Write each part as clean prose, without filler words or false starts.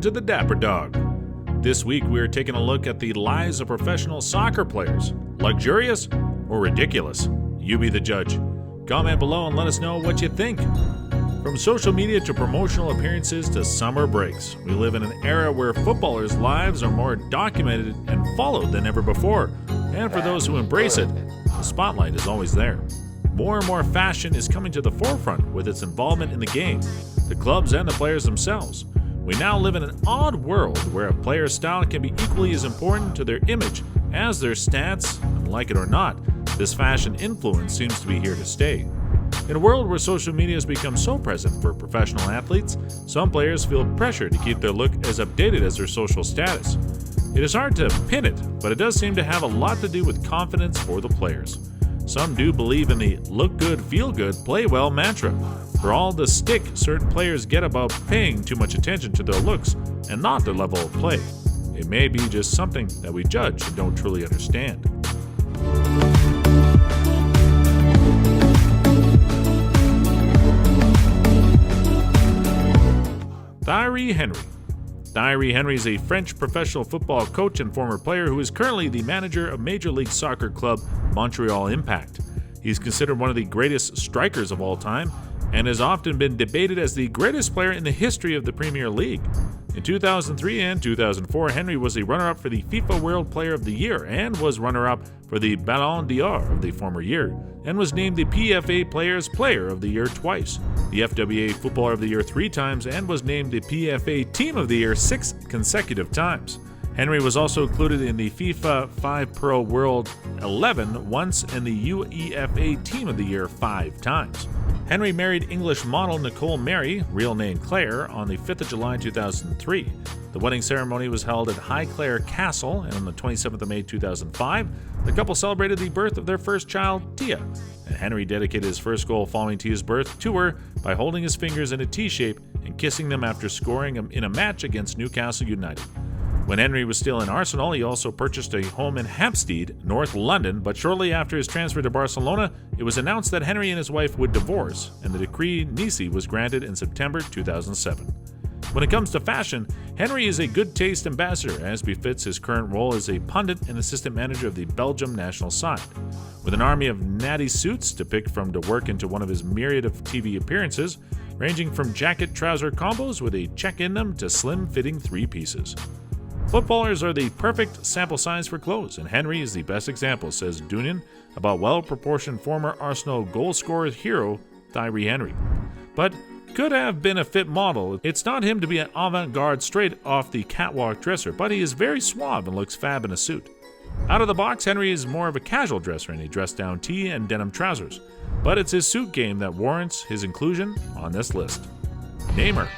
welcome to the Dapper Dog. This week we are taking a look at the lives of professional soccer players. Luxurious or ridiculous? You be the judge. Comment below and let us know what you think. From social media to promotional appearances to summer breaks, we live in an era where footballers' lives are more documented and followed than ever before. And for those who embrace it, the spotlight is always there. More and more fashion is coming to the forefront with its involvement in the game, the clubs and the players themselves. We now live in an odd world where a player's style can be equally as important to their image as their stats, and like it or not, this fashion influence seems to be here to stay. In a world where social media has become so present for professional athletes, some players feel pressure to keep their look as updated as their social status. It is hard to pin it, but it does seem to have a lot to do with confidence for the players. Some do believe in the look good, feel good, play well mantra. For all the stick certain players get about paying too much attention to their looks and not their level of play. It may be just something that we judge and don't truly understand. Thierry Henry. Thierry Henry is a French professional football coach and former player who is currently the manager of Major League Soccer club Montreal Impact. He's considered one of the greatest strikers of all time and has often been debated as the greatest player in the history of the Premier League. In 2003 and 2004, Henry was a runner-up for the FIFA World Player of the Year and was runner-up for the Ballon d'Or of the former year, and was named the PFA Players Player of the Year twice, the FWA Footballer of the Year 3 times, and was named the PFA Team of the Year 6 consecutive times. Henry was also included in the FIFA 5 Pro World 11 once and the UEFA Team of the Year 5 times. Henry married English model Nicole Mary, real name Claire, on the 5th of July 2003. The wedding ceremony was held at Highclere Castle, and on the 27th of May 2005, the couple celebrated the birth of their first child, Tia. And Henry dedicated his first goal following Tia's birth to her by holding his fingers in a T shape and kissing them after scoring in a match against Newcastle United. When Henry was still in Arsenal, he also purchased a home in Hampstead, North London, but shortly after his transfer to Barcelona, it was announced that Henry and his wife would divorce, and the decree nisi was granted in September 2007. When it comes to fashion, Henry is a good taste ambassador, as befits his current role as a pundit and assistant manager of the Belgium national side. With an army of natty suits to pick from to work into one of his myriad of TV appearances, ranging from jacket-trouser combos with a check in them to slim-fitting three-pieces. Footballers are the perfect sample size for clothes, and Henry is the best example, says Dunin about well-proportioned former Arsenal goal-scorer hero Thierry Henry. But could have been a fit model. It's not him to be an avant-garde straight off the catwalk dresser, but he is very suave and looks fab in a suit. Out of the box, Henry is more of a casual dresser in a dress-down tee and denim trousers, but it's his suit game that warrants his inclusion on this list. Neymar.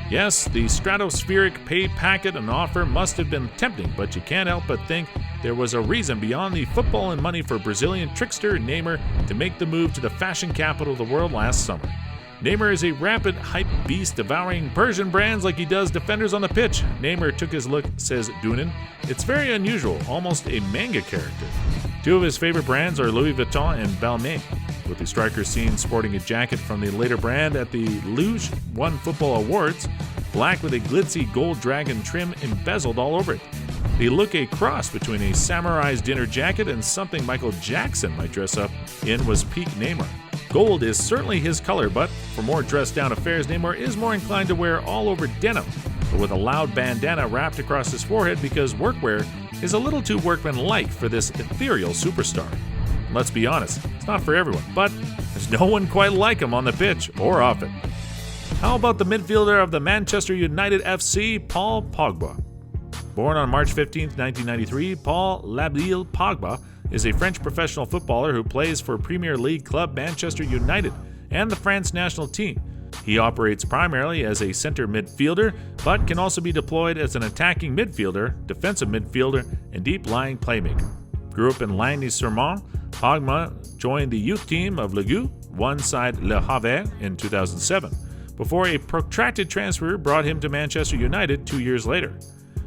Yes, the stratospheric pay packet and offer must have been tempting, but you can't help but think there was a reason beyond the football and money for Brazilian trickster Neymar to make the move to the fashion capital of the world last summer. Neymar is a rampant hype beast devouring Persian brands like he does defenders on the pitch. Neymar took his look, says Dunin. It's very unusual, almost a manga character. Two of his favorite brands are Louis Vuitton and Balmain, with the striker seen sporting a jacket from the later brand at the Luge One Football Awards, black with a glitzy gold dragon trim embezzled all over it. They look a cross between a samurai's dinner jacket and something Michael Jackson might dress up in was peak Neymar. Gold is certainly his color, but for more dressed-down affairs, Neymar is more inclined to wear all-over denim, but with a loud bandana wrapped across his forehead because workwear is a little too workman-like for this ethereal superstar. Let's be honest, it's not for everyone, but there's no one quite like him on the pitch or off it. How about the midfielder of the Manchester United FC, Paul Pogba? Born on March 15, 1993, Paul Labille Pogba is a French professional footballer who plays for Premier League club Manchester United and the France national team. He operates primarily as a center midfielder, but can also be deployed as an attacking midfielder, defensive midfielder, and deep-lying playmaker. Grew up in Lagny-sur-Marne, Pogba joined the youth team of Ligue 1 side Le Havre in 2007, before a protracted transfer brought him to Manchester United 2 years later.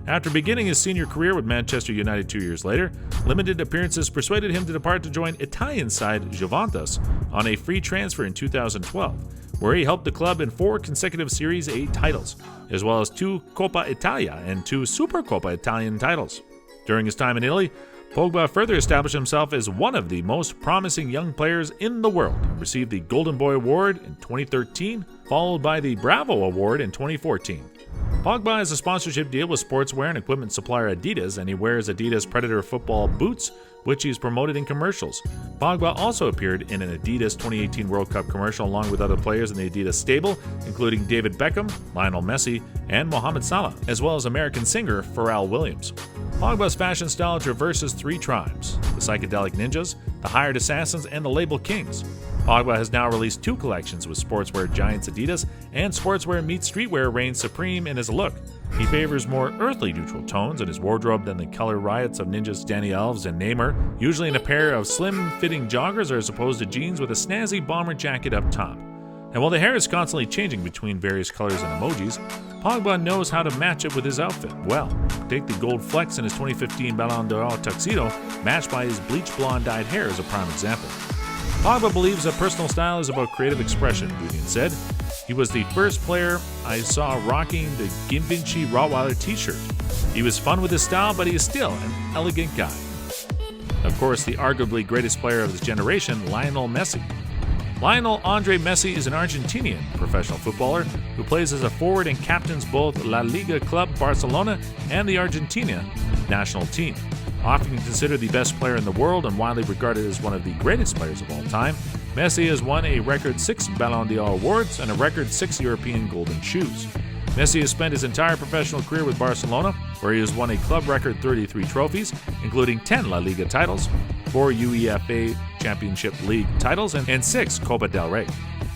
After beginning his senior career with Manchester United 2 years later, limited appearances persuaded him to depart to join Italian side Juventus on a free transfer in 2012. where he helped the club in 4 consecutive Series A titles, as well as 2 Coppa Italia and 2 Supercoppa Italian titles. During his time in Italy, Pogba further established himself as one of the most promising young players in the world and received the Golden Boy Award in 2013, followed by the Bravo Award in 2014. Pogba has a sponsorship deal with sportswear and equipment supplier Adidas, and he wears Adidas Predator football boots, which he's promoted in commercials. Pogba also appeared in an Adidas 2018 World Cup commercial along with other players in the Adidas stable, including David Beckham, Lionel Messi, and Mohamed Salah, as well as American singer Pharrell Williams. Pogba's fashion style traverses 3 tribes: the Psychedelic Ninjas, the Hired Assassins, and the Label Kings. Pogba has now released 2 collections with sportswear giants Adidas and sportswear meets streetwear reigns supreme in his look. He favors more earthly neutral tones in his wardrobe than the color riots of ninjas Danny Alves and Neymar, usually in a pair of slim-fitting joggers as opposed to jeans with a snazzy bomber jacket up top. And while the hair is constantly changing between various colors and emojis, Pogba knows how to match it with his outfit well. Take the gold flecks in his 2015 Ballon d'Or tuxedo, matched by his bleach blonde dyed hair as a prime example. Pogba believes that personal style is about creative expression, Gudian said. He was the first player I saw rocking the Givenchy Rottweiler t-shirt. He was fun with his style, but he is still an elegant guy. Of course, the arguably greatest player of his generation, Lionel Messi. Lionel Andre Messi is an Argentinian professional footballer who plays as a forward and captains both La Liga club Barcelona and the Argentina national team. Often considered the best player in the world and widely regarded as one of the greatest players of all time, Messi has won a record 6 Ballon d'Or awards and a record 6 European Golden Shoes. Messi has spent his entire professional career with Barcelona, where he has won a club record 33 trophies, including 10 La Liga titles, 4 UEFA Championship League titles, and 6 Copa del Rey.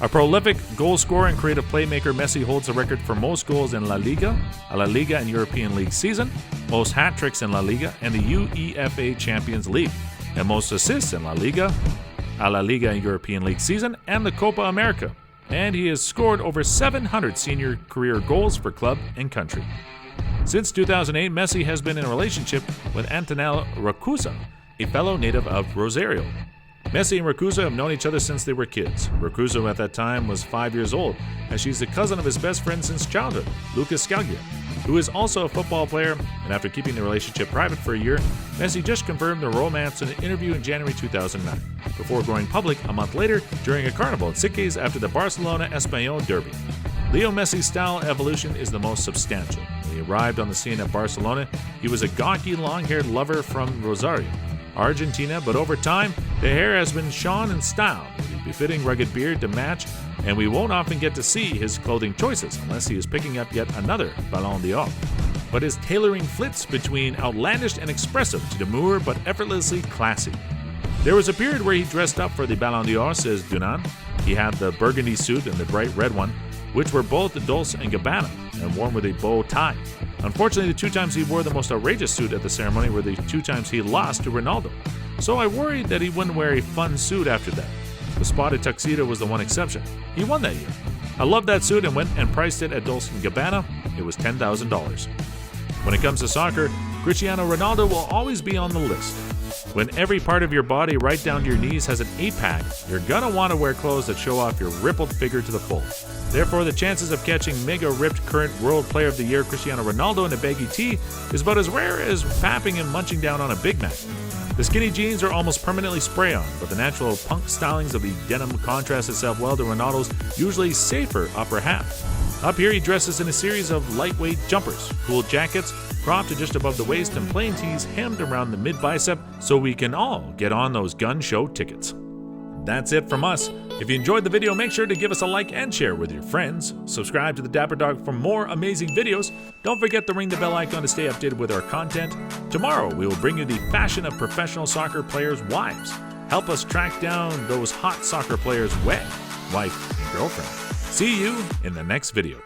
A prolific goal scorer and creative playmaker, Messi holds the record for most goals in La Liga, a La Liga and European League season, most hat-tricks in La Liga and the UEFA Champions League, and most assists in La Liga, a La Liga and European League season, and the Copa America. And he has scored over 700 senior career goals for club and country. Since 2008, Messi has been in a relationship with Antonella Racusa, a fellow native of Rosario. Messi and Racusa have known each other since they were kids. Racusa at that time was 5 years old, and she's the cousin of his best friend since childhood, Lucas Scaglia, who is also a football player, and after keeping the relationship private for a year, Messi just confirmed the romance in an interview in January 2009, before going public a month later during a carnival at Sitges after the Barcelona Espanyol derby. Leo Messi's style evolution is the most substantial. When he arrived on the scene at Barcelona, he was a gawky, long-haired lover from Rosario, Argentina, but over time, the hair has been shorn and styled with a befitting rugged beard to match, and we won't often get to see his clothing choices unless he is picking up yet another Ballon d'Or. But his tailoring flits between outlandish and expressive to demure but effortlessly classy. There was a period where he dressed up for the Ballon d'Or, says Dunan. He had the burgundy suit and the bright red one, which were both Dolce & Gabbana, and worn with a bow tie. Unfortunately, the 2 times he wore the most outrageous suit at the ceremony were the 2 times he lost to Ronaldo. So I worried that he wouldn't wear a fun suit after that. The spotted tuxedo was the one exception. He won that year. I loved that suit and went and priced it at Dolce & Gabbana. It was $10,000. When it comes to soccer, Cristiano Ronaldo will always be on the list. When every part of your body right down to your knees has an 8-pack, you're gonna want to wear clothes that show off your rippled figure to the full. Therefore, the chances of catching mega-ripped current World Player of the Year Cristiano Ronaldo in a baggy tee is about as rare as fapping and munching down on a Big Mac. The skinny jeans are almost permanently spray-on, but the natural punk stylings of the denim contrast itself well to Ronaldo's usually safer upper half. Up here, he dresses in a series of lightweight jumpers, cool jackets, cropped to just above the waist, and plain tees hemmed around the mid-bicep so we can all get on those gun show tickets. That's it from us. If you enjoyed the video, make sure to give us a like and share with your friends. Subscribe to the Dapper Dog for more amazing videos. Don't forget to ring the bell icon to stay updated with our content. Tomorrow, we will bring you the fashion of professional soccer players' wives. Help us track down those hot soccer players' wife and girlfriend. See you in the next video.